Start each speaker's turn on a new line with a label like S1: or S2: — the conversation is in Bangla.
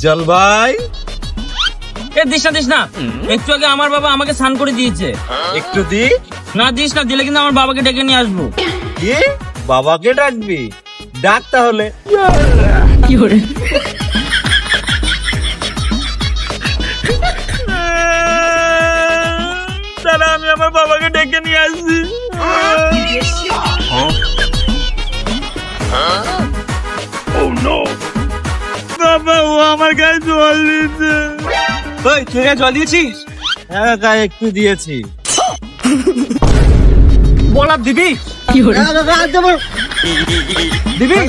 S1: উজ্জ্বল ভাই,
S2: এ দিস না একটু আগে আমার বাবা আমাকে স্নান করে দিয়েছে।
S1: একটু দি।
S2: না দিস না, দিলে কিন্তু আমার বাবাকে ডেকে নিয়ে আসবো।
S1: কি? বাবাকে ডাকবি? ডাক তাহলে।
S2: দাঁড়া, আমি আমার বাবাকে ডেকে নিয়ে আসছি। বাবা, ও আমার গায়ে জল দিয়েছে।
S1: ওই, তুই গায়ে জল দিয়েছিস? হ্যাঁ, গায়ে একটু দিয়েছি।
S2: বলার দিবি?
S1: দিবি?